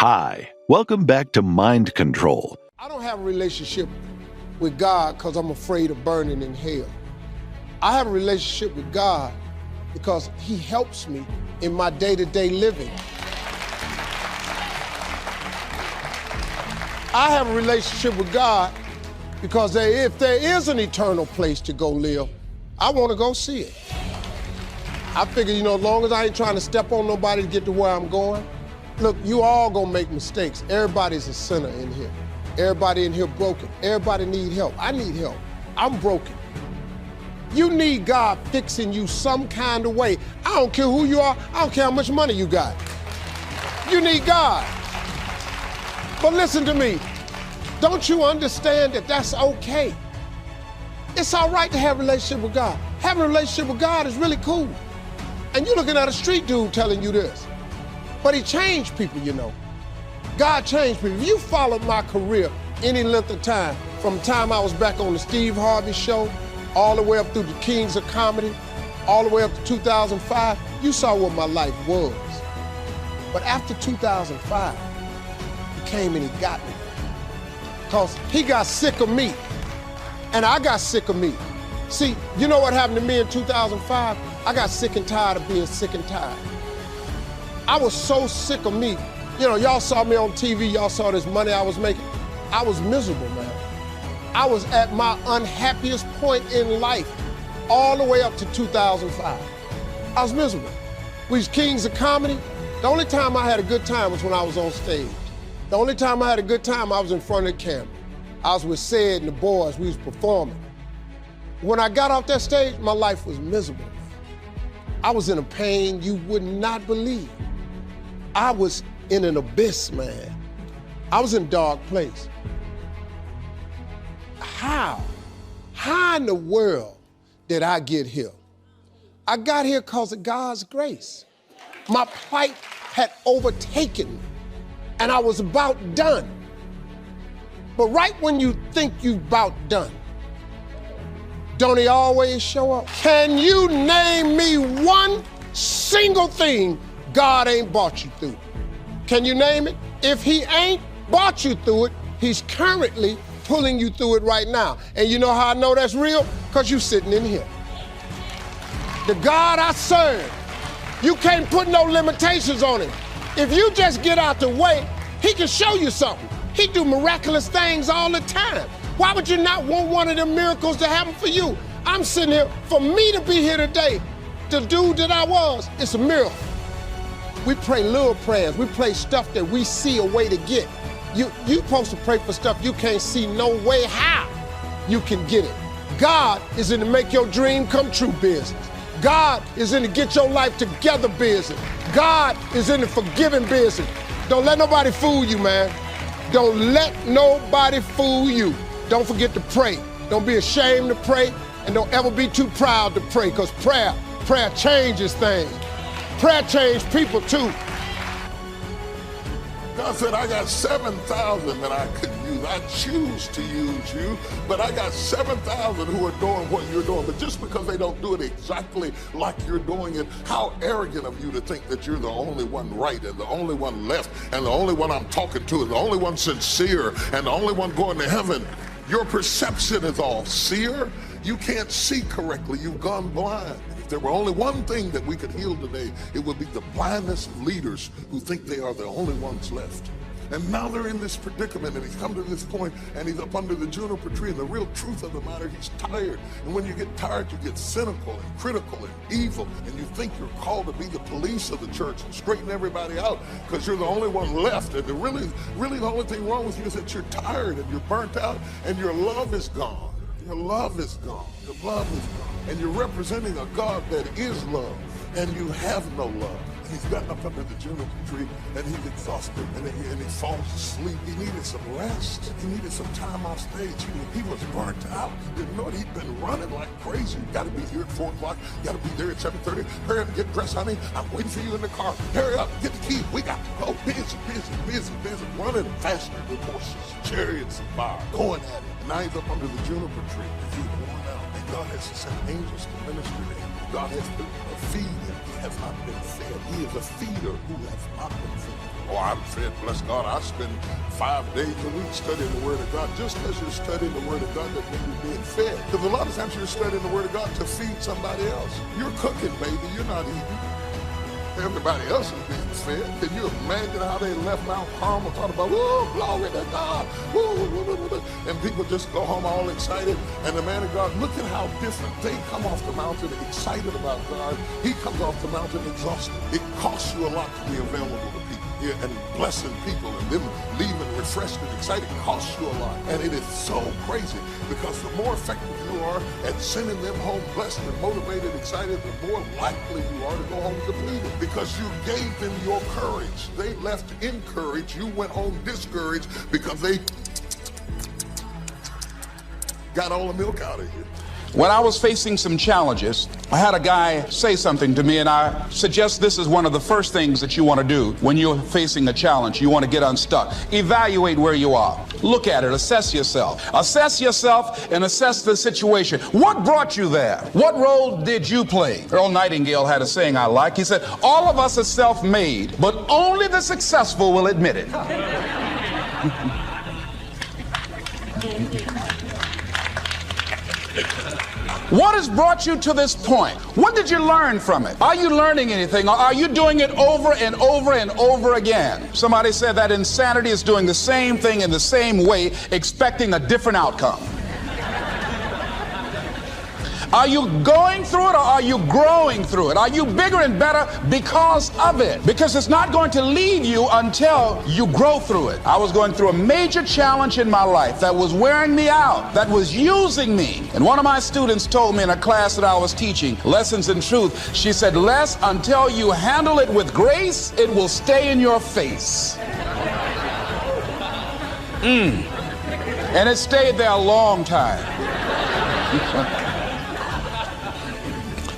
Hi, welcome back to Mind Control. I don't have a relationship with God because I'm afraid of burning in hell. I have a relationship with God because He helps me in my day-to-day living. I have a relationship with God because if there is an eternal place to go live, I want to go see it. I figure, as long as I ain't trying to step on nobody to get to where I'm going. Look, you all gonna make mistakes. Everybody's a sinner in here. Everybody in here broken. Everybody need help. I need help. I'm broken. You need God fixing you some kind of way. I don't care who you are. I don't care how much money you got. You need God. But listen to me. Don't you understand that that's okay? It's all right to have a relationship with God. Having a relationship with God is really cool. And you're looking at a street dude telling you this. But He changed people, God changed people. If you followed my career any length of time, from the time I was back on the Steve Harvey show, all the way up through the Kings of Comedy, all the way up to 2005, you saw what my life was. But after 2005, He came and He got me. Because He got sick of me, and I got sick of me. See, you know what happened to me in 2005? I got sick and tired of being sick and tired. I was so sick of me. Y'all saw me on TV, y'all saw this money I was making. I was miserable, man. I was at my unhappiest point in life all the way up to 2005. I was miserable. We was Kings of Comedy. The only time I had a good time was when I was on stage. The only time I had a good time, I was in front of the camera. I was with Sid and the boys, we was performing. When I got off that stage, my life was miserable. I was in a pain you would not believe. I was in an abyss, man. I was in a dark place. How in the world did I get here? I got here because of God's grace. My plight had overtaken me, and I was about done. But right when you think you're about done, don't He always show up? Can you name me one single thing God ain't brought you through? Can you name it? If He ain't brought you through it, He's currently pulling you through it right now. And you know how I know that's real? Because you're sitting in here. The God I serve, you can't put no limitations on Him. If you just get out the way, He can show you something. He do miraculous things all the time. Why would you not want one of them miracles to happen for you? I'm sitting here, for me to be here today, the dude that I was, it's a miracle. We pray little prayers. We pray stuff that we see a way to get. You supposed to pray for stuff you can't see no way how you can get it. God is in to make your dream come true business. God is in to get your life together business. God is in the forgiving business. Don't let nobody fool you, man. Don't let nobody fool you. Don't forget to pray. Don't be ashamed to pray, and don't ever be too proud to pray, because prayer changes things. Prayer changes people too. God said, I got 7,000 that I could use. I choose to use you, but I got 7,000 who are doing what you're doing. But just because they don't do it exactly like you're doing it, how arrogant of you to think that you're the only one right and the only one left and the only one I'm talking to and the only one sincere and the only one going to heaven. Your perception is off. Seer, you can't see correctly. You've gone blind. If there were only one thing that we could heal today, it would be the blindness of leaders who think they are the only ones left. And now they're in this predicament, and he's come to this point, and he's up under the juniper tree, and the real truth of the matter, he's tired. And when you get tired, you get cynical and critical and evil, and you think you're called to be the police of the church and straighten everybody out because you're the only one left. And really the only thing wrong with you is that you're tired and you're burnt out, and your love is gone. Your love is gone. Your love is gone. And you're representing a God that is love, and you have no love. And he's gotten up under the juniper tree, and he's exhausted, and he falls asleep. He needed some rest. He needed some time off stage. He was burnt out. He didn't know it. He'd been running like crazy. You got to be here at 4 o'clock. You got to be there at 7:30. Hurry up and get dressed, honey. I'm waiting for you in the car. Hurry up, get the key. We got to go. Busy, running faster than horses, chariots, and fire, going at it. And now he's up under the juniper tree, and he's worn out. And God has to send angels to minister to him. God has been a feed and he has not been fed. He is a feeder who has not been fed. Oh, I'm fed, bless God. I spend 5 days a week studying the Word of God. Just as you're studying the Word of God, that means you're being fed. Because a lot of times you're studying the Word of God to feed somebody else. You're cooking, baby. You're not eating. Everybody else is being fed. Can you imagine how they left Mount Carmel talking about, woo, glory to God, woo, woo, woo, woo, and people just go home all excited. And the man of God, look at how different. They come off the mountain excited about God. He comes off the mountain exhausted. It costs you a lot to be available to people. Yeah, and blessing people and them leaving refreshed and excited costs you a lot. And it is so crazy because the more effective you are at sending them home blessed and motivated, excited, the more likely you are to go home depleted because you gave them your courage. They left encouraged. You went home discouraged because they got all the milk out of you. When I was facing some challenges, I had a guy say something to me, and I suggest this is one of the first things that you want to do when you're facing a challenge. You want to get unstuck. Evaluate where you are. Look at it. Assess yourself. Assess yourself and assess the situation. What brought you there? What role did you play? Earl Nightingale had a saying I like. He said, all of us are self-made, but only the successful will admit it. What has brought you to this point? What did you learn from it? Are you learning anything, or are you doing it over and over and over again? Somebody said that insanity is doing the same thing in the same way, expecting a different outcome. Are you going through it, or are you growing through it? Are you bigger and better because of it? Because it's not going to leave you until you grow through it. I was going through a major challenge in my life that was wearing me out, that was using me. And one of my students told me in a class that I was teaching, Lessons in Truth, she said, Les, until you handle it with grace, it will stay in your face. And it stayed there a long time.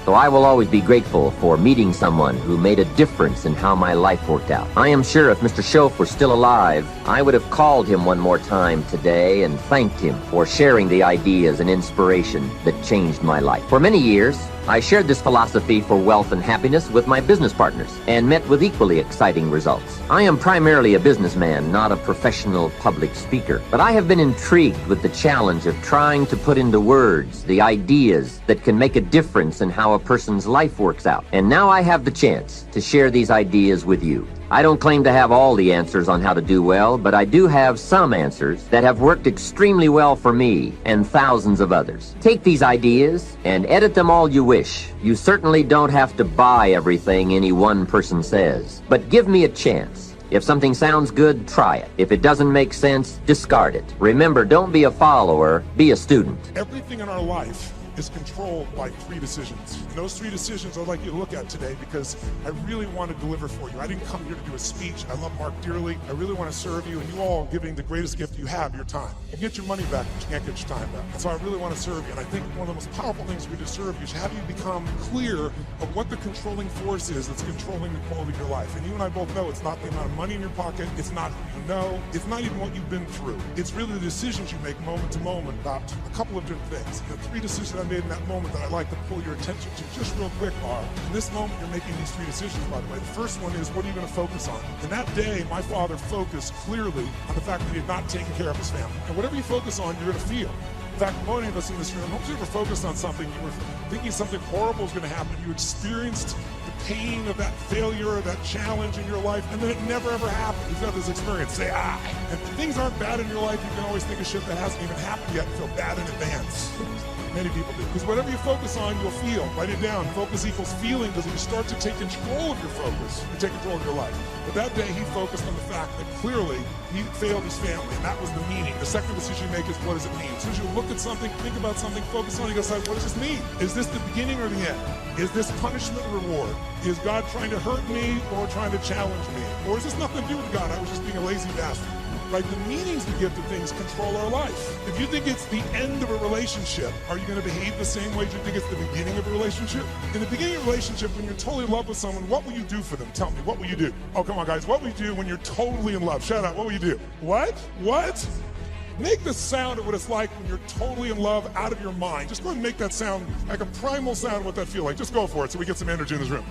So I will always be grateful for meeting someone who made a difference in how my life worked out. I am sure if Mr. Schoaf were still alive, I would have called him one more time today and thanked him for sharing the ideas and inspiration that changed my life. For many years, I shared this philosophy for wealth and happiness with my business partners and met with equally exciting results. I am primarily a businessman, not a professional public speaker, but I have been intrigued with the challenge of trying to put into words the ideas that can make a difference in how a person's life works out. And now I have the chance to share these ideas with you. I don't claim to have all the answers on how to do well, but I do have some answers that have worked extremely well for me and thousands of others. Take these ideas and edit them all you wish. You certainly don't have to buy everything any one person says, but give me a chance. If something sounds good, try it. If it doesn't make sense, discard it. Remember, don't be a follower, be a student. Everything in our life is controlled by 3 decisions. And those 3 decisions I'd like you to look at today because I really want to deliver for you. I didn't come here to do a speech. I love Mark dearly. I really want to serve you, and you all are giving the greatest gift you have, your time. You get your money back, but you can't get your time back. And so I really want to serve you. And I think one of the most powerful things we do to serve you is have you become clear of what the controlling force is that's controlling the quality of your life. And you and I both know it's not the amount of money in your pocket. It's not who you know. It's not even what you've been through. It's really the decisions you make moment to moment about a couple of different things. The 3 decisions I made in that moment that I'd like to pull your attention to just real quick are, in this moment you're making these 3 decisions, by the way. The first one is, what are you going to focus on? And that day, my father focused clearly on the fact that he had not taken care of his family. And whatever you focus on, you're going to feel. In fact, many of us in this room, hope you ever focused on something, you were thinking something horrible was going to happen, you experienced the pain of that failure or that challenge in your life, and then it never ever happened. You've got this experience, say, And if things aren't bad in your life, you can always think of shit that hasn't even happened yet and feel bad in advance. Many people do. Because whatever you focus on, you'll feel. Write it down. Focus equals feeling, because when you start to take control of your focus, you take control of your life. But that day, he focused on the fact that clearly he failed his family, and that was the meaning. The second decision you make is, what does it mean? As soon as you look at something, think about something, focus on it, you go, what does this mean? Is this the beginning or the end? Is this punishment or reward? Is God trying to hurt me or trying to challenge me? Or is this nothing to do with God? I was just being a lazy bastard. Right? The meanings we give to things control our life. If you think it's the end of a relationship, are you going to behave the same way as you think it's the beginning of a relationship? In the beginning of a relationship, when you're totally in love with someone, what will you do for them? Tell me, what will you do? Oh, come on, guys. What will you do when you're totally in love? Shout out, what will you do? What? Make the sound of what it's like when you're totally in love, out of your mind. Just go ahead and make that sound like a primal sound of what that feels like. Just go for it so we get some energy in this room.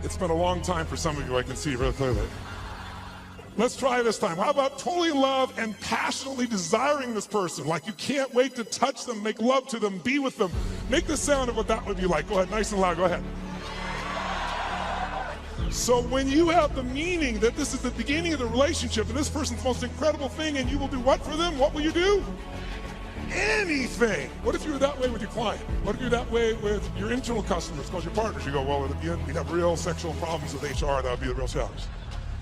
It's been a long time for some of you, I can see really clearly. Let's try this time. How about totally in love and passionately desiring this person? Like you can't wait to touch them, make love to them, be with them. Make the sound of what that would be like. Go ahead, nice and loud, go ahead. So when you have the meaning that this is the beginning of the relationship and this person's the most incredible thing and you will do what for them? What will you do? Anything. What if you were that way with your client? What if you're that way with your internal customers, because your partners? You go, well, at the end, we'd have real sexual problems with HR. That would be the real challenge.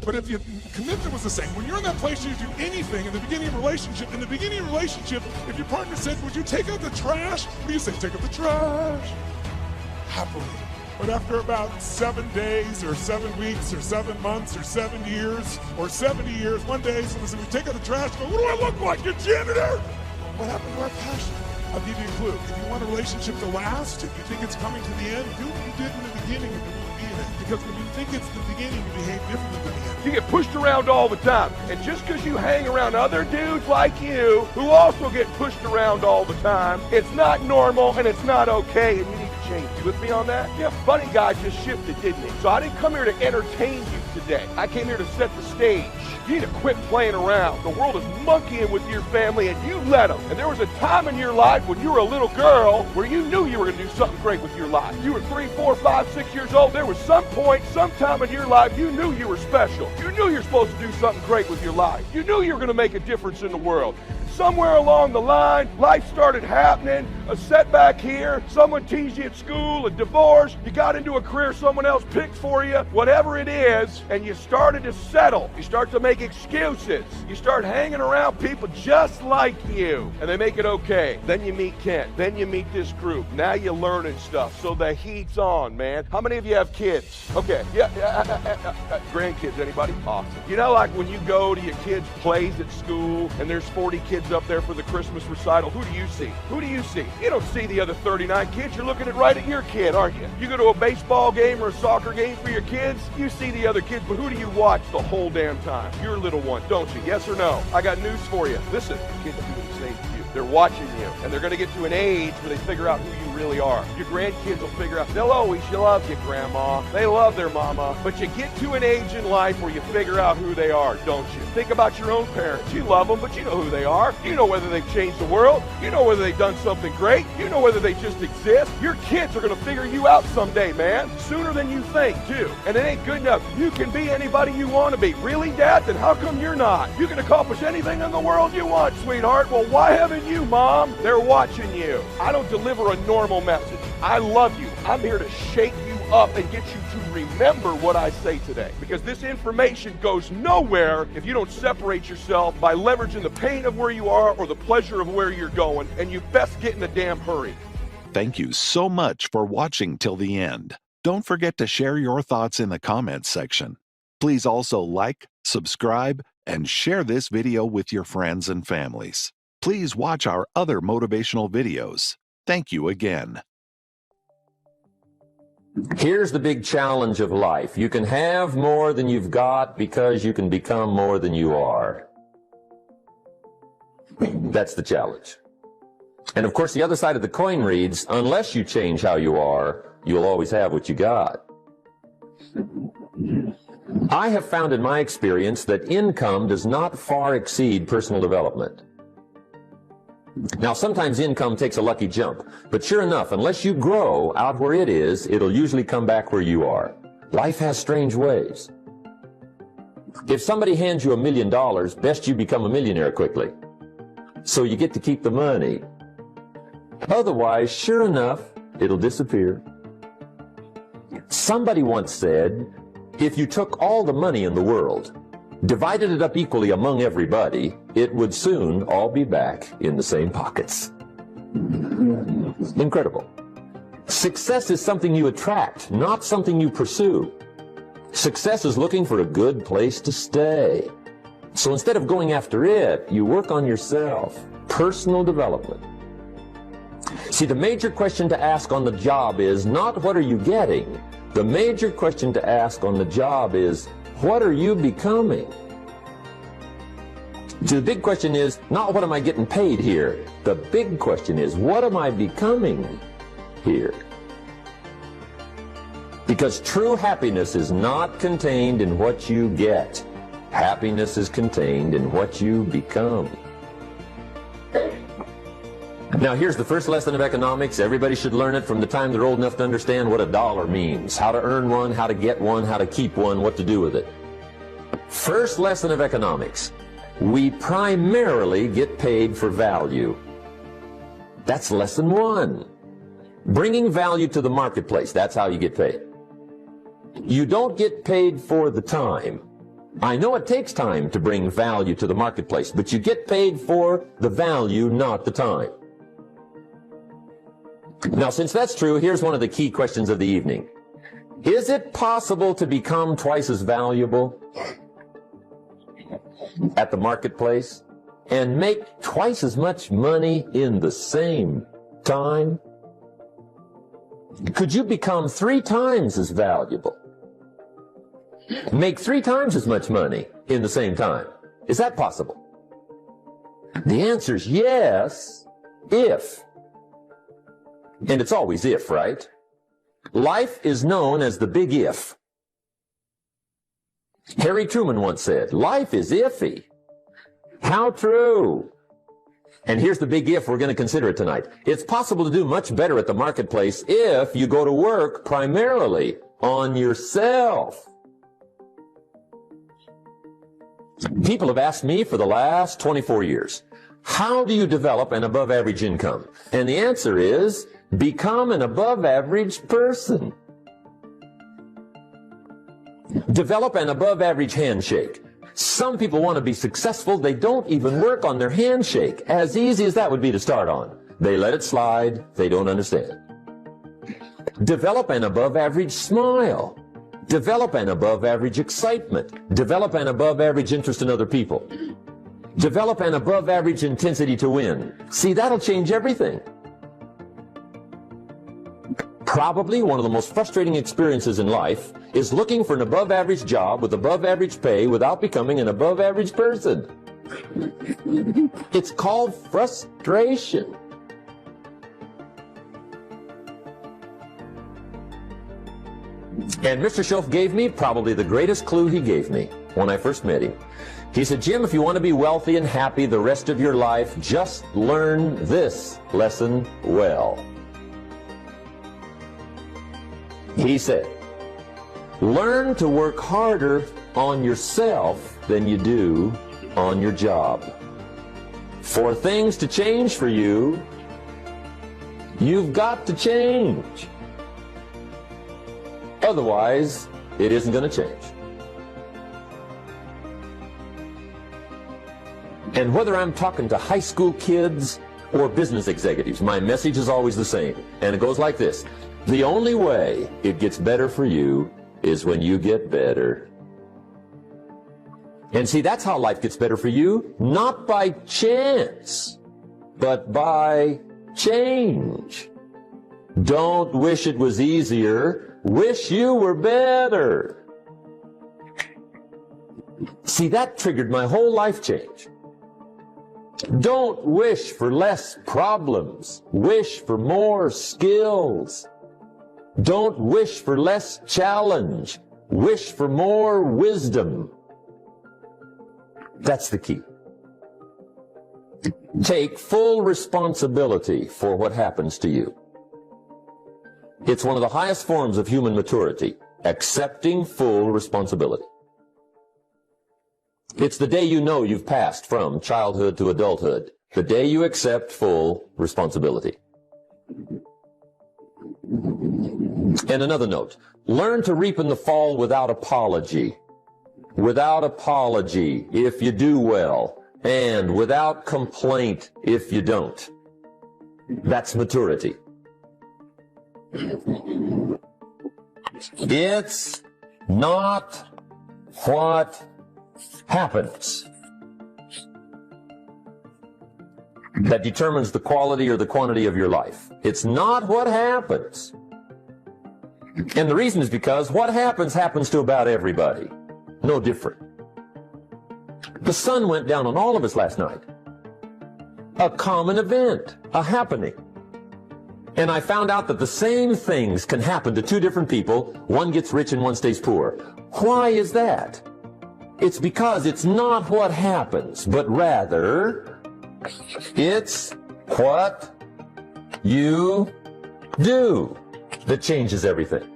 But if your commitment was the same, when you're in that place, you do anything in the beginning of a relationship. In the beginning of a relationship, if your partner said, would you take out the trash? What do you say? Take out the trash. Happily. But after about 7 days or 7 weeks or 7 months or 7 years or 70 years, one day someone said, we take out the trash. Go, what do I look like? Your janitor? What happened to our passion? I'll give you a clue. If you want a relationship to last, if you think it's coming to the end, do what you did in the beginning if you want to be in it. Because when you think it's the beginning, you behave differently than the end. You get pushed around all the time. And just because you hang around other dudes like you who also get pushed around all the time, it's not normal and it's not okay, and you need to change. You with me on that? Yeah, funny guy just shifted, didn't he? So I didn't come here to entertain you today. I came here to set the stage. You need to quit playing around. The world is monkeying with your family and you let them. And there was a time in your life when you were a little girl where you knew you were going to do something great with your life. You were 3, 4, 5, 6 years old. There was some point, sometime in your life, you knew you were special. You knew you were supposed to do something great with your life. You knew you were going to make a difference in the world. Somewhere along the line, life started happening, a setback here, someone teased you at school, a divorce, you got into a career someone else picked for you, whatever it is, and you started to settle. You start to make excuses. You start hanging around people just like you, and they make it okay. Then you meet Kent. Then you meet this group. Now you're learning stuff, so the heat's on, man. How many of you have kids? Okay, grandkids, anybody? Awesome. You know, like when you go to your kids' plays at school, and there's 40 kids up there for the Christmas recital, who do you see? Who do you see? You don't see the other 39 kids. You're looking right at your kid, aren't you? You go to a baseball game or a soccer game for your kids, you see the other kids, but who do you watch the whole damn time? Your little one, don't you? Yes or no? I got news for you. Listen, your kids are doing the same to you. They're watching you, and they're going to get to an age where they figure out who you really are. Your grandkids will figure out, they'll always love you, Grandma. They love their mama. But you get to an age in life where you figure out who they are, don't you? Think about your own parents. You love them, but you know who they are. You know whether they've changed the world. You know whether they've done something great. You know whether they just exist. Your kids are going to figure you out someday, man. Sooner than you think, too. And it ain't good enough. You can be anybody you want to be. Really, Dad? Then how come you're not? You can accomplish anything in the world you want, sweetheart. Well, why haven't you, Mom? They're watching you. I don't deliver a normal message. I love you. I'm here to shake you up and get you to remember what I say today. Because this information goes nowhere if you don't separate yourself by leveraging the pain of where you are or the pleasure of where you're going, and you best get in a damn hurry. Thank you so much for watching till the end. Don't forget to share your thoughts in the comments section. Please also like, subscribe, and share this video with your friends and families. Please watch our other motivational videos. Thank you again. Here's the big challenge of life. You can have more than you've got because you can become more than you are. That's the challenge. And of course, the other side of the coin reads, unless you change how you are, you'll always have what you got. I have found in my experience that income does not far exceed personal development. Now, sometimes income takes a lucky jump, but sure enough, unless you grow out where it is, it'll usually come back where you are. Life has strange ways. If somebody hands you $1 million, best you become a millionaire quickly, so you get to keep the money. Otherwise, sure enough, it'll disappear. Somebody once said, if you took all the money in the world, divided it up equally among everybody, it would soon all be back in the same pockets. Incredible. Success is something you attract, not something you pursue. Success is looking for a good place to stay. So instead of going after it, you work on yourself. Personal development. See, the major question to ask on the job is not what are you getting? The major question to ask on the job is, what are you becoming? So the big question is not what am I getting paid here? The big question is what am I becoming here? Because true happiness is not contained in what you get. Happiness is contained in what you become. Now here's the first lesson of economics. Everybody should learn it from the time they're old enough to understand what a dollar means, how to earn one, how to get one, how to keep one, what to do with it. First lesson of economics. We primarily get paid for value. That's lesson one. Bringing value to the marketplace, that's how you get paid. You don't get paid for the time. I know it takes time to bring value to the marketplace, but you get paid for the value, not the time. Now, since that's true, here's one of the key questions of the evening. Is it possible to become twice as valuable at the marketplace and make twice as much money in the same time? Could you become 3 times as valuable? Make 3 times as much money in the same time? Is that possible? The answer is yes, if. And it's always if, right? Life is known as the big if. Harry Truman once said, life is iffy. How true. And here's the big if we're going to consider it tonight. It's possible to do much better at the marketplace if you go to work primarily on yourself. People have asked me for the last 24 years, how do you develop an above average income? And the answer is, become an above average person. Develop an above average handshake. Some people want to be successful, they don't even work on their handshake. As easy as that would be to start on. They let it slide, they don't understand. Develop an above average smile. Develop an above average excitement. Develop an above average interest in other people. Develop an above average intensity to win. See, that'll change everything. Probably one of the most frustrating experiences in life is looking for an above average job with above average pay without becoming an above average person. It's called frustration. And Mr. Schoaf gave me probably the greatest clue he gave me when I first met him. He said, Jim, if you want to be wealthy and happy the rest of your life, just learn this lesson well. He said, learn to work harder on yourself than you do on your job. For things to change for you, you've got to change. Otherwise, it isn't going to change. And whether I'm talking to high school kids or business executives, my message is always the same. And it goes like this. The only way it gets better for you is when you get better. And see, that's how life gets better for you, not by chance, but by change. Don't wish it was easier, wish you were better. See, that triggered my whole life change. Don't wish for less problems, wish for more skills. Don't wish for less challenge. Wish for more wisdom. That's the key. Take full responsibility for what happens to you. It's one of the highest forms of human maturity, accepting full responsibility. It's the day you know you've passed from childhood to adulthood, the day you accept full responsibility. And another note, learn to reap in the fall without apology. Without apology if you do well, and without complaint if you don't. That's maturity. It's not what happens that determines the quality or the quantity of your life. It's not what happens. And the reason is because what happens happens to about everybody. No different. The sun went down on all of us last night. A common event, a happening. And I found out that the same things can happen to two different people. One gets rich and one stays poor. Why is that? It's because it's not what happens, but rather it's what you do that changes everything.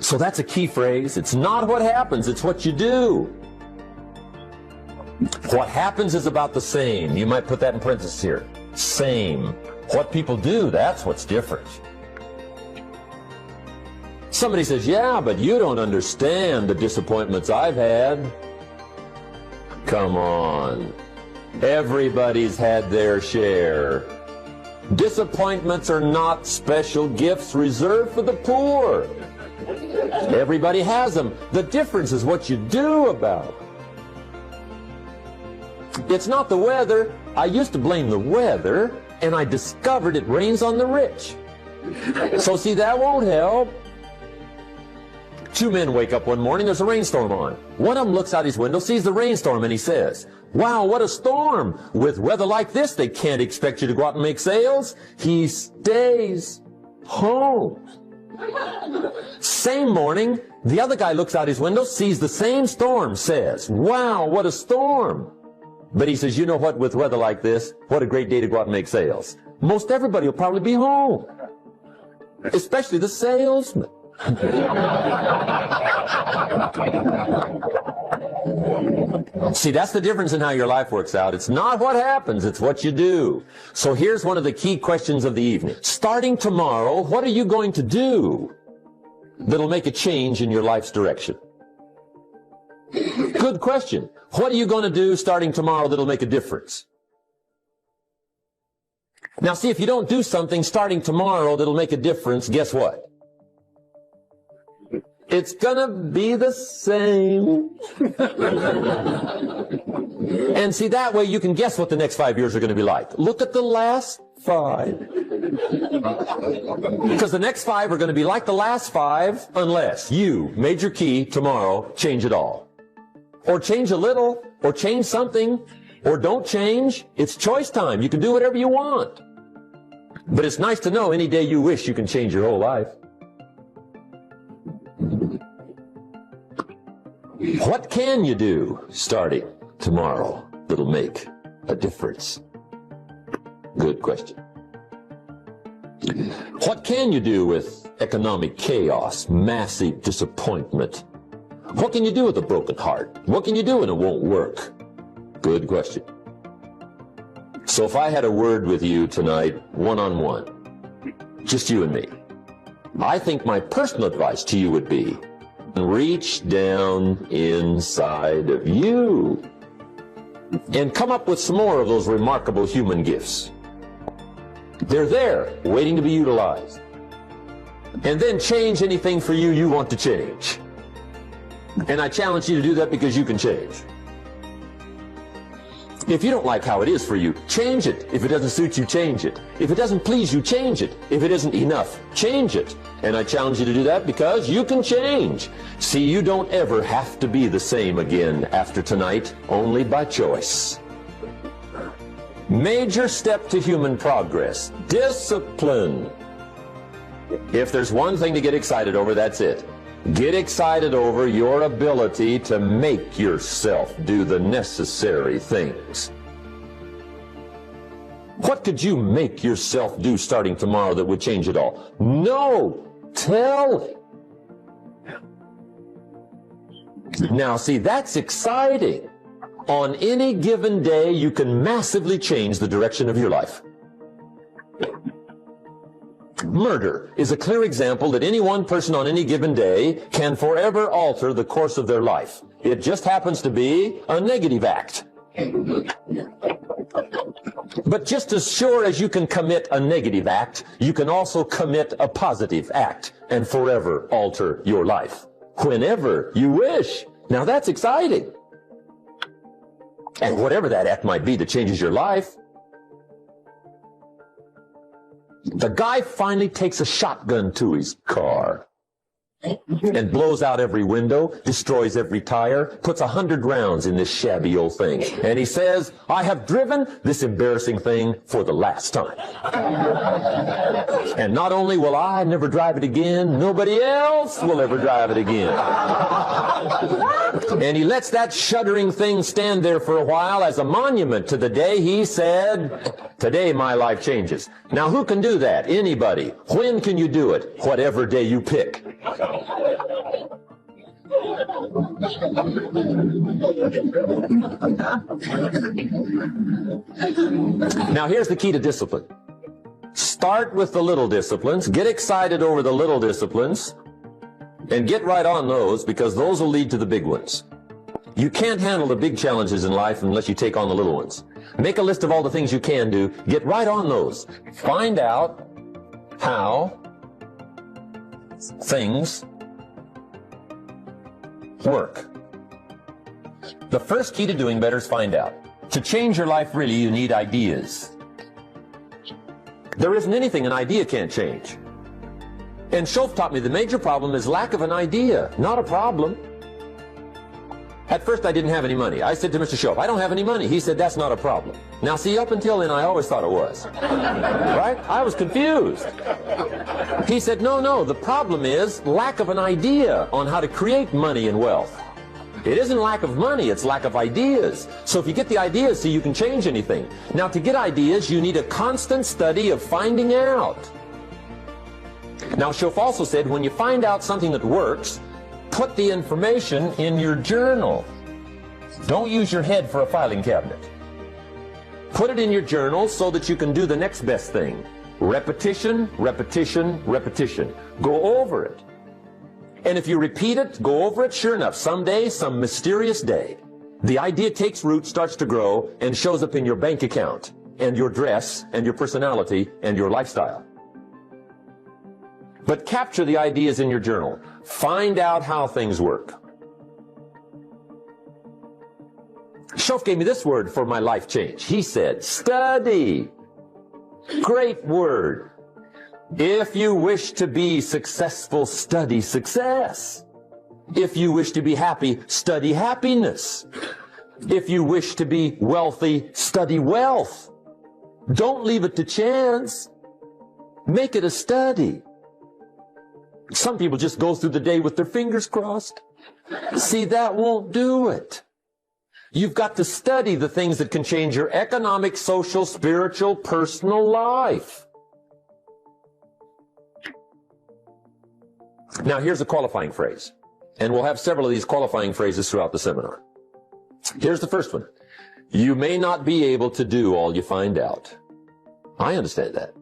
So that's a key phrase. It's not what happens, it's what you do. What happens is about the same. You might put that in parentheses here. Same. What people do, that's what's different. Somebody says, yeah, but you don't understand the disappointments I've had. Come on. Everybody's had their share. Disappointments are not special gifts reserved for the poor. Everybody has them. The difference is what you do about it. It's not the weather. I used to blame the weather, and I discovered it rains on the rich. So see, that won't help. Two men wake up one morning, there's a rainstorm on. One of them looks out his window, sees the rainstorm, and he says, wow, what a storm. With weather like this, they can't expect you to go out and make sales. He stays home. Same morning, the other guy looks out his window, sees the same storm, says, wow, what a storm. But he says, you know what, with weather like this, what a great day to go out and make sales. Most everybody will probably be home, especially the salesman. See, that's the difference in how your life works out. It's not what happens, it's what you do. So here's one of the key questions of the evening. Starting tomorrow, what are you going to do that'll make a change in your life's direction? Good question. What are you going to do starting tomorrow that'll make a difference? Now see, if you don't do something starting tomorrow that'll make a difference, guess what? It's gonna be the same. And see, that way you can guess what the next 5 years are going to be like. Look at the last 5. Because the next 5 are going to be like the last 5 unless you, major key, tomorrow, change it all. Or change a little, or change something, or don't change. It's choice time. You can do whatever you want. But it's nice to know any day you wish you can change your whole life. What can you do starting tomorrow that'll make a difference? Good question. What can you do with economic chaos, massive disappointment? What can you do with a broken heart? What can you do when it won't work? Good question. So if I had a word with you tonight, one-on-one, just you and me, I think my personal advice to you would be, reach down inside of you and come up with some more of those remarkable human gifts. They're there, waiting to be utilized. And then change anything for you you want to change. And I challenge you to do that because you can change. If you don't like how it is for you, change it. If it doesn't suit you, change it. If it doesn't please you, change it. If it isn't enough, change it. And I challenge you to do that because you can change. See, you don't ever have to be the same again after tonight, only by choice. Major step to human progress, discipline. If there's one thing to get excited over, that's it. Get excited over your ability to make yourself do the necessary things. What could you make yourself do starting tomorrow that would change it all? No! Tell him. Now see, that's exciting. On any given day, you can massively change the direction of your life. Murder is a clear example that any one person on any given day can forever alter the course of their life. It just happens to be a negative act. But just as sure as you can commit a negative act, you can also commit a positive act and forever alter your life. Whenever you wish. Now that's exciting. And whatever that act might be that changes your life. The guy finally takes a shotgun to his car. and blows out every window, destroys every tire, puts 100 rounds in this shabby old thing. And he says, I have driven this embarrassing thing for the last time. And not only will I never drive it again, nobody else will ever drive it again. And he lets that shuddering thing stand there for a while as a monument to the day he said, today my life changes. Now who can do that? Anybody. When can you do it? Whatever day you pick. Now here's the key to discipline. Start with the little disciplines, get excited over the little disciplines, and get right on those, because those will lead to the big ones. You can't handle the big challenges in life unless you take on the little ones. Make a list of all the things you can do, get right on those. Find out how things work. The first key to doing better is find out. To change your life, really, you need ideas. There isn't anything an idea can't change. And Schoaf taught me the major problem is lack of an idea, not a problem. At first I didn't have any money. I said to Mr. Schoaf, I don't have any money. He said, that's not a problem. Now see, up until then I always thought it was. Right? I was confused. He said, no, the problem is lack of an idea on how to create money and wealth. It isn't lack of money, it's lack of ideas. So if you get the ideas, so you can change anything. Now to get ideas, you need a constant study of finding out. Now Schoaf also said, when you find out something that works, put the information in your journal. Don't use your head for a filing cabinet. Put it in your journal so that you can do the next best thing. Repetition, repetition, repetition. Go over it. And if you repeat it, go over it, sure enough, someday, some mysterious day, the idea takes root, starts to grow, and shows up in your bank account, and your dress, and your personality, and your lifestyle. But capture the ideas in your journal. Find out how things work. Schoaf gave me this word for my life change. He said, study. Great word. If you wish to be successful, study success. If you wish to be happy, study happiness. If you wish to be wealthy, study wealth. Don't leave it to chance. Make it a study. Some people just go through the day with their fingers crossed. See, that won't do it. You've got to study the things that can change your economic, social, spiritual, personal life. Now, here's a qualifying phrase. And we'll have several of these qualifying phrases throughout the seminar. Here's the first one. You may not be able to do all you find out. I understand that.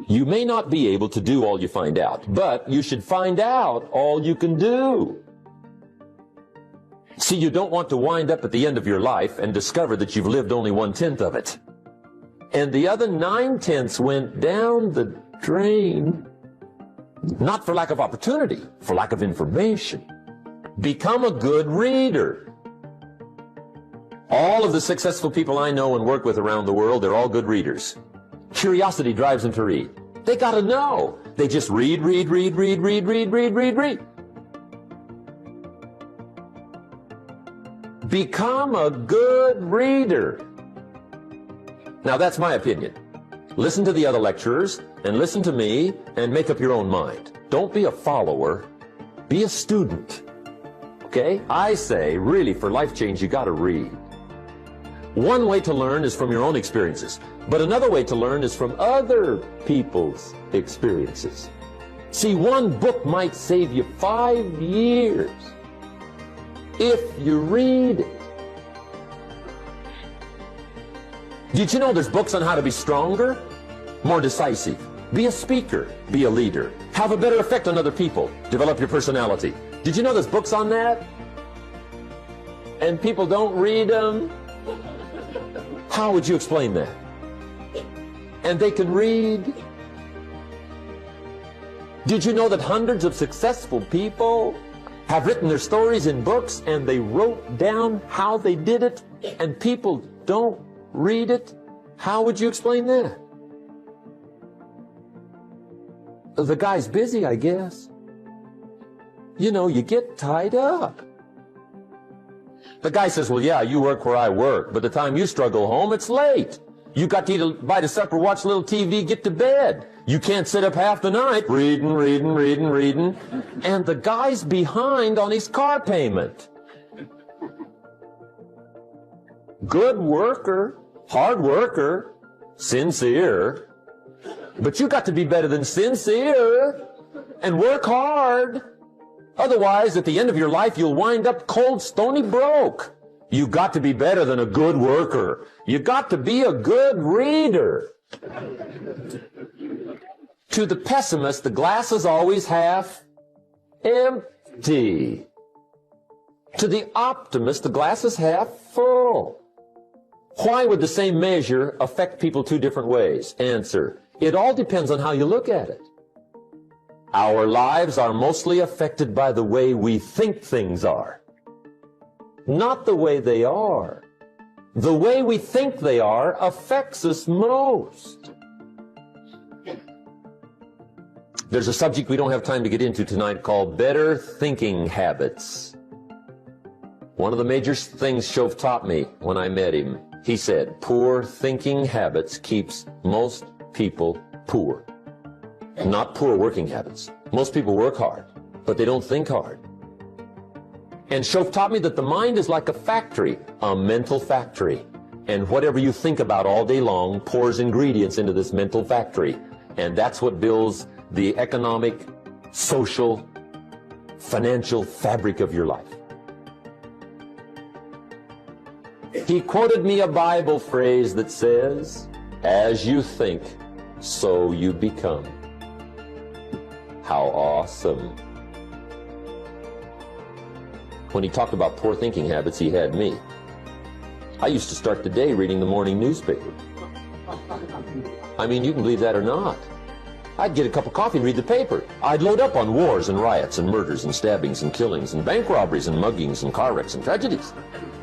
You may not be able to do all you find out, but you should find out all you can do. See, you don't want to wind up at the end of your life and discover that you've lived only 1/10 of it. And the other 9/10 went down the drain. Not for lack of opportunity, for lack of information. Become a good reader. All of the successful people I know and work with around the world, they're all good readers. Curiosity drives them to read. They gotta know. They just read. Become a good reader. Now that's my opinion. Listen to the other lecturers and listen to me and make up your own mind. Don't be a follower. Be a student. Okay? I say, really, for life change, you gotta read. One way to learn is from your own experiences, but another way to learn is from other people's experiences. See, one book might save you 5 years if you read it. Did you know there's books on how to be stronger, more decisive, be a speaker, be a leader, have a better effect on other people, develop your personality? Did you know there's books on that? And people don't read them? How would you explain that? And they can read. Did you know that hundreds of successful people have written their stories in books and they wrote down how they did it and people don't read it? How would you explain that? The guy's busy, I guess. you know, you get tied up. The guy says, well, yeah, you work where I work, but the time you struggle home, it's late. You got to eat a bite of supper, watch a little TV, get to bed. You can't sit up half the night reading. And the guy's behind on his car payment. Good worker, hard worker, sincere. But you got to be better than sincere and work hard. Otherwise, at the end of your life, you'll wind up cold, stony broke. You got to be better than a good worker. You got to be a good reader. To the pessimist, the glass is always half empty. To the optimist, the glass is half full. Why would the same measure affect people two different ways? Answer: it all depends on how you look at it. Our lives are mostly affected by the way we think things are, not the way they are. The way we think they are affects us most. There's a subject we don't have time to get into tonight called better thinking habits. One of the major things Shoaff taught me when I met him, he said, poor thinking habits keeps most people poor. Not poor working habits. Most people work hard, but they don't think hard. And Shoaff taught me that the mind is like a factory, a mental factory. And whatever you think about all day long pours ingredients into this mental factory. And that's what builds the economic, social, financial fabric of your life. He quoted me a Bible phrase that says, as you think, so you become. How awesome. When he talked about poor thinking habits, he had me. I used to start the day reading the morning newspaper. I mean, you can believe that or not. I'd get a cup of coffee and read the paper. I'd load up on wars and riots and murders and stabbings and killings and bank robberies and muggings and car wrecks and tragedies.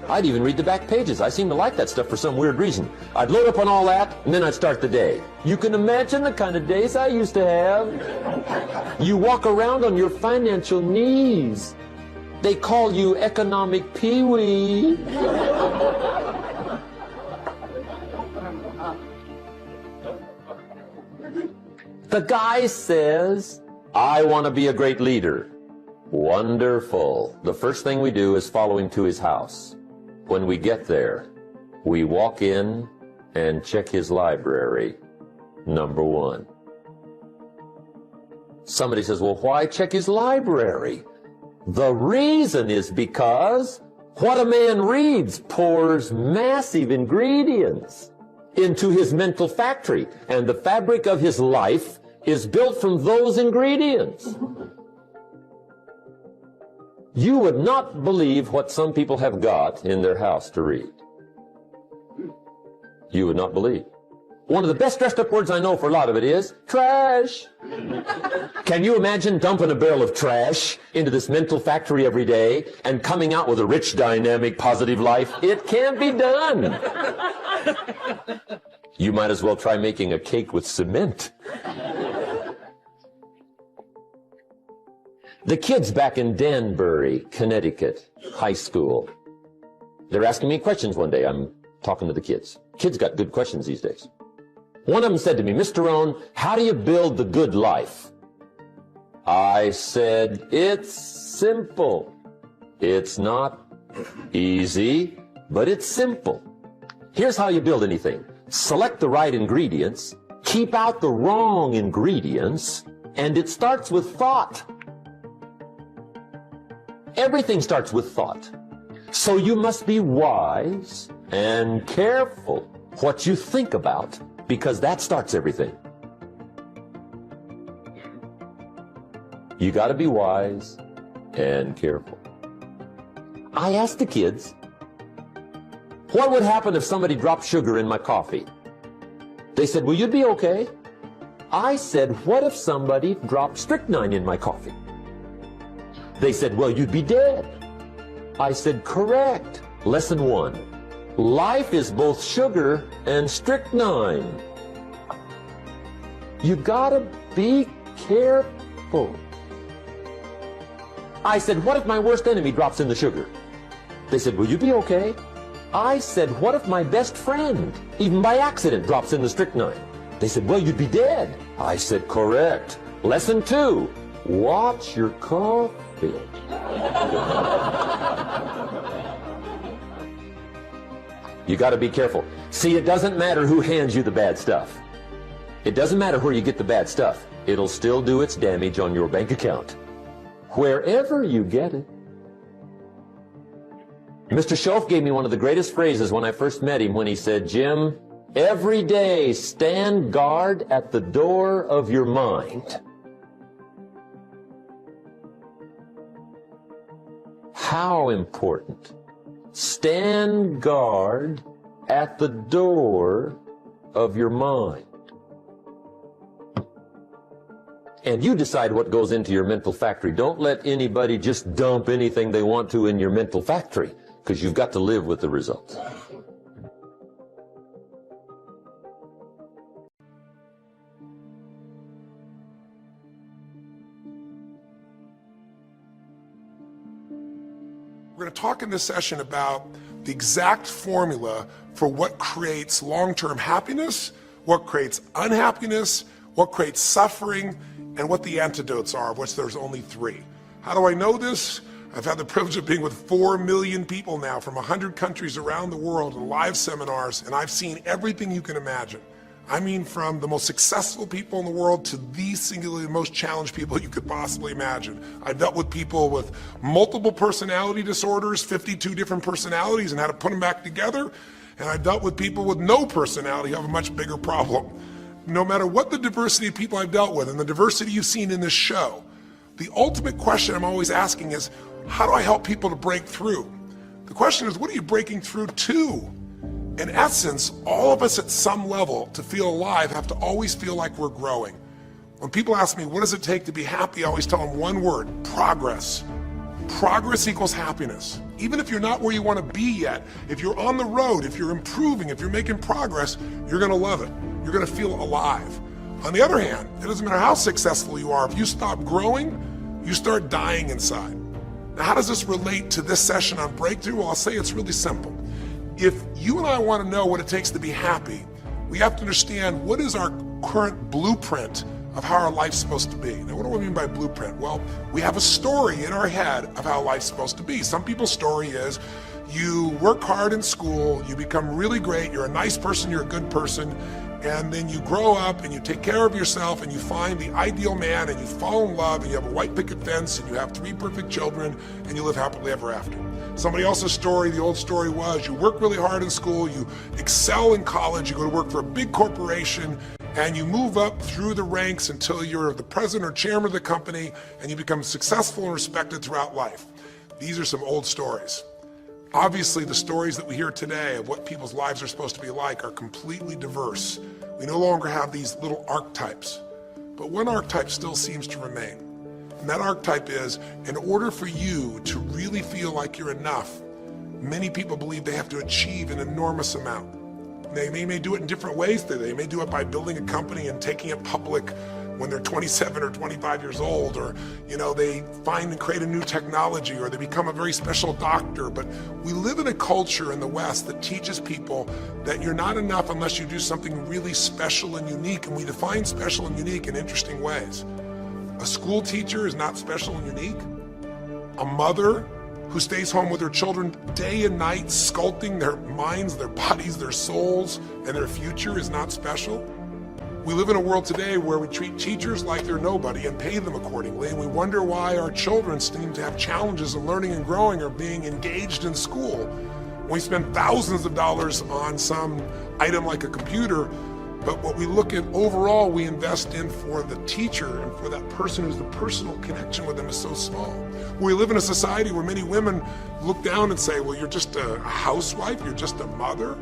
I'd even read the back pages. I seem to like that stuff for some weird reason. I'd load up on all that, and then I'd start the day. You can imagine the kind of days I used to have. You walk around on your financial knees. They call you economic peewee. The guy says, I want to be a great leader. Wonderful. The first thing we do is follow him to his house. When we get there, we walk in and check his library. Number one. Somebody says, well, why check his library? The reason is because what a man reads pours massive ingredients into his mental factory, and the fabric of his life is built from those ingredients. You would not believe what some people have got in their house to read. You would not believe. One of the best dressed up words I know for a lot of it is trash. Can you imagine dumping a barrel of trash into this mental factory every day and coming out with a rich, dynamic, positive life? It can't be done. You might as well try making a cake with cement. The kids back in Danbury, Connecticut, high school, they're asking me questions one day. I'm talking to the kids. Kids got good questions these days. One of them said to me, Mr. Rohn, how do you build the good life? I said, it's simple. It's not easy, but it's simple. Here's how you build anything. Select the right ingredients, keep out the wrong ingredients, and it starts with thought. Everything starts with thought. So you must be wise and careful what you think about, because that starts everything. You got to be wise and careful. I asked the kids, what would happen if somebody dropped sugar in my coffee? They said, well, you'd be okay. I said, what if somebody dropped strychnine in my coffee? They said, well, you'd be dead. I said, correct. Lesson 1. Life is both sugar and strychnine. You gotta be careful. I said, what if my worst enemy drops in the sugar? They said, will you be okay? I said, what if my best friend, even by accident, drops in the strychnine? They said, well, you'd be dead. I said, correct. Lesson 2, watch your coffee. You got to be careful. See, it doesn't matter who hands you the bad stuff. It doesn't matter where you get the bad stuff. It'll still do its damage on your bank account, wherever you get it. Mr. Schoaf gave me one of the greatest phrases when I first met him when he said, Jim, every day stand guard at the door of your mind. How important. Stand guard at the door of your mind. And you decide what goes into your mental factory. Don't let anybody just dump anything they want to in your mental factory, because you've got to live with the results. We're going to talk in this session about the exact formula for what creates long-term happiness, what creates unhappiness, what creates suffering, and what the antidotes are, of which there's only 3. How do I know this? I've had the privilege of being with 4 million people now from 100 countries around the world in live seminars, and I've seen everything you can imagine. I mean, from the most successful people in the world to the singularly most challenged people you could possibly imagine. I've dealt with people with multiple personality disorders, 52 different personalities, and how to put them back together. And I've dealt with people with no personality who have a much bigger problem. No matter what the diversity of people I've dealt with and the diversity you've seen in this show, the ultimate question I'm always asking is, how do I help people to break through? The question is, what are you breaking through to? In essence, all of us at some level to feel alive have to always feel like we're growing. When people ask me, what does it take to be happy? I always tell them one word, progress. Progress equals happiness. Even if you're not where you want to be yet, if you're on the road, if you're improving, if you're making progress, you're going to love it. You're going to feel alive. On the other hand, it doesn't matter how successful you are, if you stop growing, you start dying inside. Now, how does this relate to this session on breakthrough? Well, I'll say it's really simple. If you and I want to know what it takes to be happy, we have to understand what is our current blueprint of how our life's supposed to be. Now, what do I mean by blueprint? Well, we have a story in our head of how life's supposed to be. Some people's story is you work hard in school, you become really great, you're a nice person, you're a good person, and then you grow up and you take care of yourself and you find the ideal man and you fall in love and you have a white picket fence and you have 3 perfect children and you live happily ever after. Somebody else's story, the old story was you work really hard in school, you excel in college, you go to work for a big corporation, and you move up through the ranks until you're the president or chairman of the company and you become successful and respected throughout life. These are some old stories. Obviously, the stories that we hear today of what people's lives are supposed to be like are completely diverse. We no longer have these little archetypes, but one archetype still seems to remain. And that archetype is, in order for you to really feel like you're enough, many people believe they have to achieve an enormous amount. They may do it in different ways. They may do it by building a company and taking it public when they're 27 or 25 years old, or they find and create a new technology, or they become a very special doctor. But we live in a culture in the West that teaches people that you're not enough unless you do something really special and unique, and we define special and unique in interesting ways. A school teacher is not special and unique. A mother who stays home with her children day and night, sculpting their minds, their bodies, their souls, and their future is not special. We live in a world today where we treat teachers like they're nobody and pay them accordingly, and we wonder why our children seem to have challenges in learning and growing or being engaged in school. We spend thousands of dollars on some item like a computer, but what we look at overall we invest in for the teacher and for that person who's the personal connection with them is so small. We live in a society where many women look down and say, well, you're just a housewife, you're just a mother.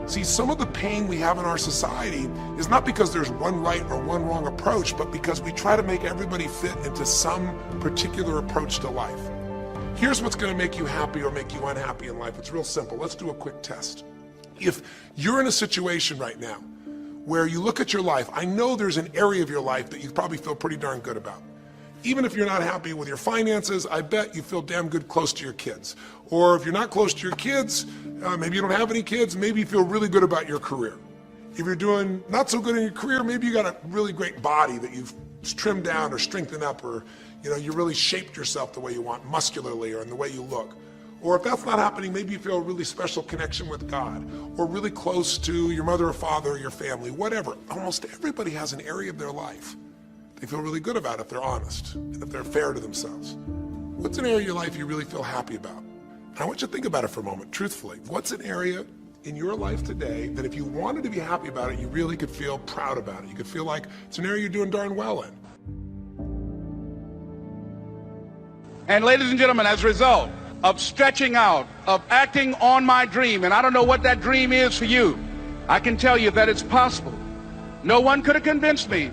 See, some of the pain we have in our society is not because there's one right or one wrong approach, but because we try to make everybody fit into some particular approach to life. Here's what's going to make you happy or make you unhappy in life. It's real simple. Let's do a quick test. If you're in a situation right now where you look at your life, I know there's an area of your life that you probably feel pretty darn good about. Even if you're not happy with your finances, I bet you feel damn good close to your kids. Or if you're not close to your kids, maybe you don't have any kids, maybe you feel really good about your career. If you're doing not so good in your career, maybe you got a really great body that you've trimmed down or strengthened up, or you really shaped yourself the way you want, muscularly, or in the way you look. Or if that's not happening, maybe you feel a really special connection with God, or really close to your mother or father or your family, whatever. Almost everybody has an area of their life they feel really good about if they're honest and if they're fair to themselves. What's an area of your life you really feel happy about? And I want you to think about it for a moment, truthfully. What's an area in your life today that if you wanted to be happy about it, you really could feel proud about it? You could feel like it's an area you're doing darn well in. And ladies and gentlemen, as a result of stretching out, of acting on my dream, and I don't know what that dream is for you, I can tell you that it's possible. No one could have convinced me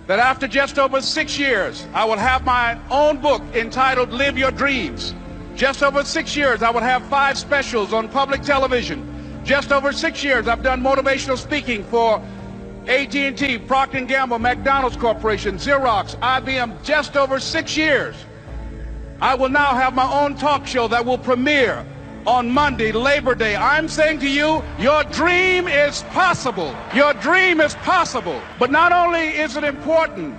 that after just over 6 years, I will have my own book entitled Live Your Dreams. Just over 6 years, I will have 5 specials on public television. Just over 6 years, I've done motivational speaking for AT&T, Procter & Gamble, McDonald's Corporation, Xerox, IBM. Just over 6 years. I will now have my own talk show that will premiere on Monday, Labor Day. I'm saying to you, your dream is possible. Your dream is possible. But not only is it important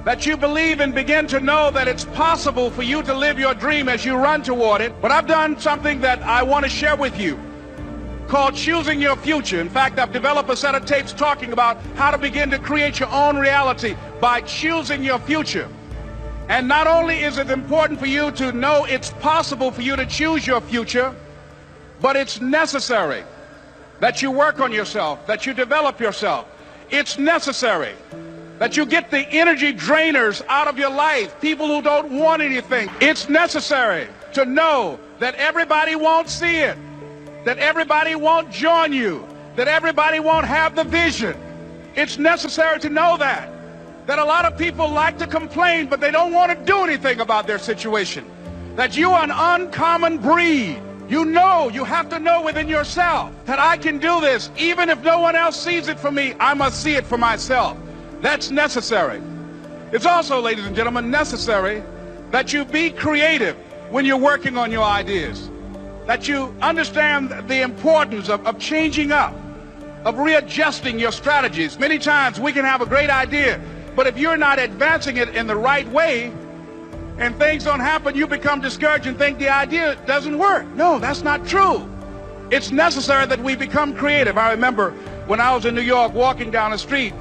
that you believe and begin to know that it's possible for you to live your dream as you run toward it, but I've done something that I want to share with you called Choosing Your Future. In fact, I've developed a set of tapes talking about how to begin to create your own reality by choosing your future. And not only is it important for you to know it's possible for you to choose your future, but it's necessary that you work on yourself, that you develop yourself. It's necessary that you get the energy drainers out of your life, people who don't want anything. It's necessary to know that everybody won't see it, that everybody won't join you, that everybody won't have the vision. It's necessary to know that a lot of people like to complain, but they don't want to do anything about their situation. That you are an uncommon breed. You know, you have to know within yourself that I can do this. Even if no one else sees it for me, I must see it for myself. That's necessary. It's also, ladies and gentlemen, necessary that you be creative when you're working on your ideas. That you understand the importance of changing up, of readjusting your strategies. Many times we can have a great idea, but if you're not advancing it in the right way and things don't happen, you become discouraged and think the idea doesn't work. No, that's not true. It's necessary that we become creative. I remember when I was in New York walking down the street,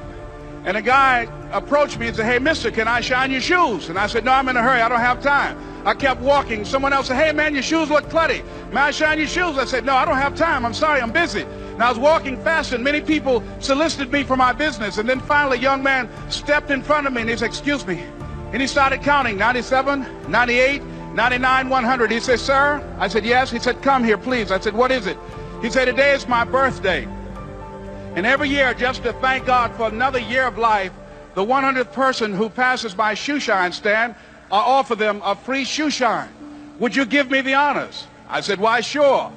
and a guy approached me and said, "Hey, mister, can I shine your shoes?" And I said, "No, I'm in a hurry. I don't have time." I kept walking. Someone else said, "Hey, man, your shoes look clutty. May I shine your shoes?" I said, "No, I don't have time. I'm sorry, I'm busy." And I was walking fast, and many people solicited me for my business. And then finally, a young man stepped in front of me, and he said, "Excuse me." And he started counting, 97, 98, 99, 100. He said, "Sir?" I said, "Yes." He said, "Come here, please." I said, "What is it?" He said, "Today is my birthday. And every year, just to thank God for another year of life, the 100th person who passes my shoe shine stand, I offer them a free shoe shine. Would you give me the honors?" I said, "Why, sure."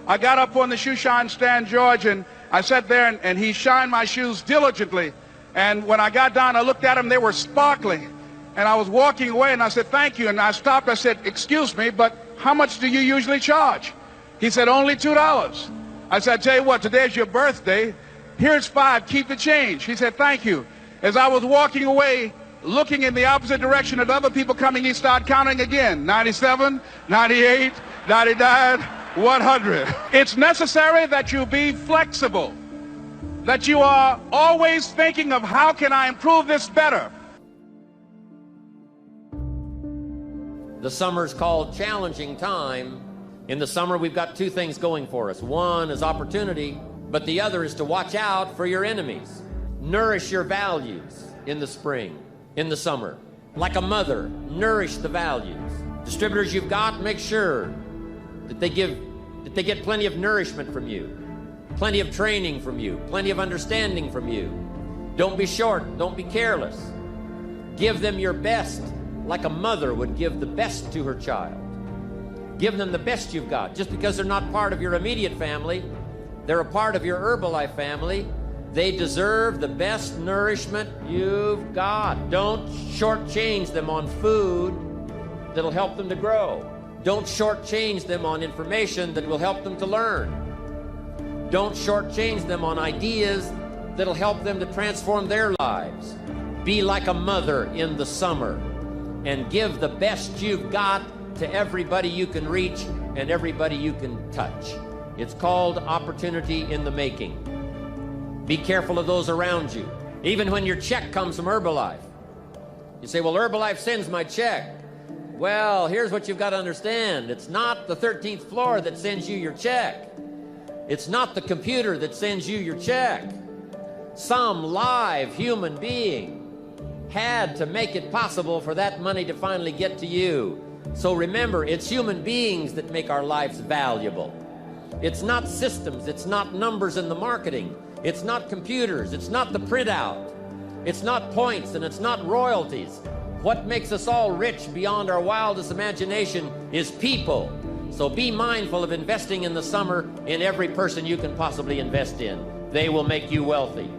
I got up on the shoe shine stand, George, and I sat there, and he shined my shoes diligently. And when I got down, I looked at them, they were sparkling. And I was walking away, and I said, "Thank you." And I stopped, I said, "Excuse me, but how much do you usually charge?" He said, "Only $2. I said, "I tell you what, today's your birthday. Here's $5, keep the change." He said, "Thank you." As I was walking away, looking in the opposite direction at other people coming, he started counting again. 97, 98, 99, 100. It's necessary that you be flexible, that you are always thinking of how can I improve this better. The summer's called challenging time. In the summer, we've got two things going for us. One is opportunity, but the other is to watch out for your enemies. Nourish your values in the spring, in the summer. Like a mother, nourish the values. Distributors you've got, make sure that they get plenty of nourishment from you, plenty of training from you, plenty of understanding from you. Don't be short, don't be careless. Give them your best, like a mother would give the best to her child. Give them the best you've got. Just because they're not part of your immediate family, they're a part of your Herbalife family, They deserve the best nourishment you've got. Don't shortchange them on food that'll help them to grow. Don't shortchange them on information that will help them to learn. Don't shortchange them on ideas that'll help them to transform their lives. Be like a mother in the summer and give the best you've got to everybody you can reach and everybody you can touch. It's called opportunity in the making. Be careful of those around you. Even when your check comes from Herbalife. You say, well, Herbalife sends my check. Well, here's what you've got to understand. It's not the 13th floor that sends you your check. It's not the computer that sends you your check. Some live human being had to make it possible for that money to finally get to you. So remember, it's human beings that make our lives valuable. It's not systems, it's not numbers in the marketing, it's not computers, it's not the printout, it's not points, and it's not royalties. What makes us all rich beyond our wildest imagination is people. So be mindful of investing in the summer in every person you can possibly invest in. They will make you wealthy.